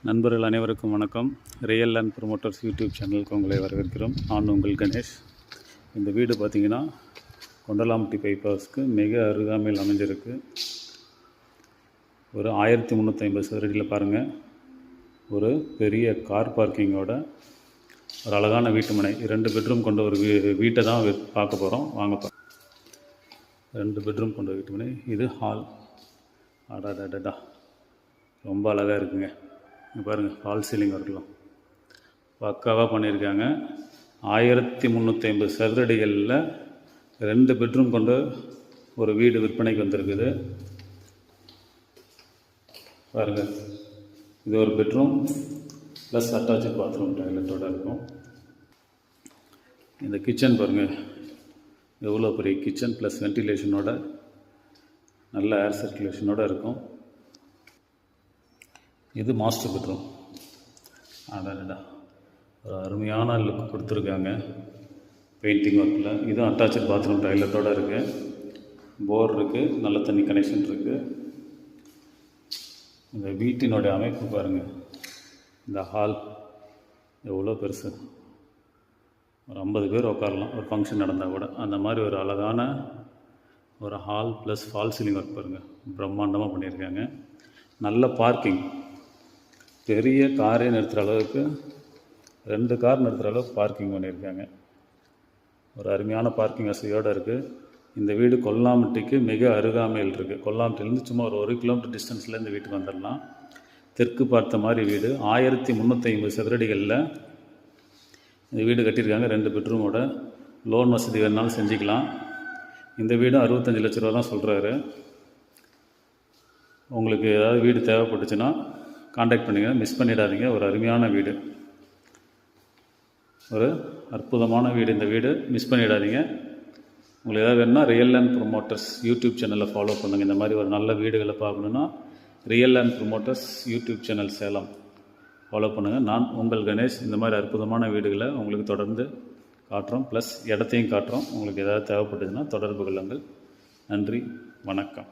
நண்பர்கள் அனைவருக்கும் வணக்கம். ரியல் லேண்ட் ப்ரொமோட்டர்ஸ் யூடியூப் சேனலுக்கு உங்களை வரவேற்கிறோம். நான் உங்கள் கணேஷ். இந்த வீடு பார்த்திங்கன்னா கொண்டலாம்பட்டி பைபாஸ்க்கு மிக அருகாமையில் அமைஞ்சிருக்கு. ஒரு 1350 சதுரடியில் பாருங்கள், ஒரு பெரிய கார் பார்க்கிங்கோட ஒரு அழகான வீட்டு மனை. 2 பெட்ரூம் கொண்ட ஒரு வீட்டை தான் பார்க்க போகிறோம். வாங்க. 2 பெட்ரூம் கொண்ட வீட்டு மனை. இது ஹால். அடாடாடா, ரொம்ப அழகாக இருக்குங்க. இங்கே பாருங்கள், ஃபால் சீலிங் ஒர்க்லாம் பக்காவாக பண்ணியிருக்காங்க. 1350 சதுரடிகளில் 2 பெட்ரூம் கொண்ட ஒரு வீடு விற்பனைக்கு வந்திருக்குது. பாருங்கள், இது ஒரு பெட்ரூம் ப்ளஸ் அட்டாச்சு பாத்ரூம் டாய்லெட்டோடு இருக்கும். இந்த கிச்சன் பாருங்கள், எவ்வளோ பெரிய கிச்சன் ப்ளஸ் வென்டிலேஷனோட நல்ல ஏர் சர்க்குலேஷனோடு இருக்கும். இது மாஸ்டர் பெட்ரூம். அடடா, ஒரு அருமையான லுக் கொடுத்துருக்காங்க பெயிண்டிங் ஒர்க்கில். இதுவும் அட்டாச்சு பாத்ரூம் டாய்லெட்டோடு இருக்குது. போர் இருக்குது, நல்ல தண்ணி கனெக்ஷன் இருக்குது. இந்த வீட்டினுடைய அமைப்பு பாருங்கள். இந்த ஹால் எவ்வளோ பெருசு, ஒரு 50 பேர் உட்காரலாம் ஒரு ஃபங்க்ஷன் நடந்தால் கூட. அந்த மாதிரி ஒரு அழகான ஒரு hall plus fall ceiling work பாருங்கள், பிரம்மாண்டமாக பண்ணியிருக்காங்க. நல்ல பார்க்கிங், பெரிய காரே நிறுத்துகிற அளவுக்கு 2 கார் நிறுத்துகிற அளவுக்கு பார்க்கிங் பண்ணியிருக்காங்க. ஒரு அருமையான பார்க்கிங் வசதியோடு இருக்குது. இந்த வீடு கொல்லாம்பட்டிக்கு மிக அருகாமையில் இருக்குது. கொல்லாம்பட்டிலேருந்து சும்மா ஒரு 1 கிலோமீட்டர் டிஸ்டன்ஸில் இந்த வீட்டுக்கு வந்துடலாம். தெற்கு பார்த்த மாதிரி வீடு. 1350 சதுரடிகளில் இந்த வீடு கட்டியிருக்காங்க. 2 பெட்ரூமோட. லோன் வசதி வேணுனாலும் செஞ்சுக்கலாம். இந்த வீடும் 65 லட்ச ரூபா தான் சொல்கிறாரு. உங்களுக்கு ஏதாவது வீடு தேவைப்பட்டுச்சுன்னா காண்டாக்ட் பண்ணுங்கள், மிஸ் பண்ணிடாதீங்க. ஒரு அருமையான வீடு, ஒரு அற்புதமான வீடு. இந்த வீடு மிஸ் பண்ணிடாதீங்க. உங்களுக்கு ஏதாவது வேணும்னா ரியல் லேண்ட் ப்ரொமோட்டர்ஸ் யூடியூப் சேனலில் ஃபாலோ பண்ணுங்கள். இந்த மாதிரி ஒரு நல்ல வீடுகளை பார்க்கணுன்னா real land promoters YouTube channel Salem follow பண்ணுங்கள். நான் உங்கள் கணேஷ். இந்த மாதிரி அற்புதமான வீடுகளை உங்களுக்கு தொடர்ந்து காட்டுறோம், ப்ளஸ் இடத்தையும் காட்டுறோம். உங்களுக்கு ஏதாவது தேவைப்பட்டதுன்னா தொடர்பு கொள்ளுங்கள். நன்றி, வணக்கம்.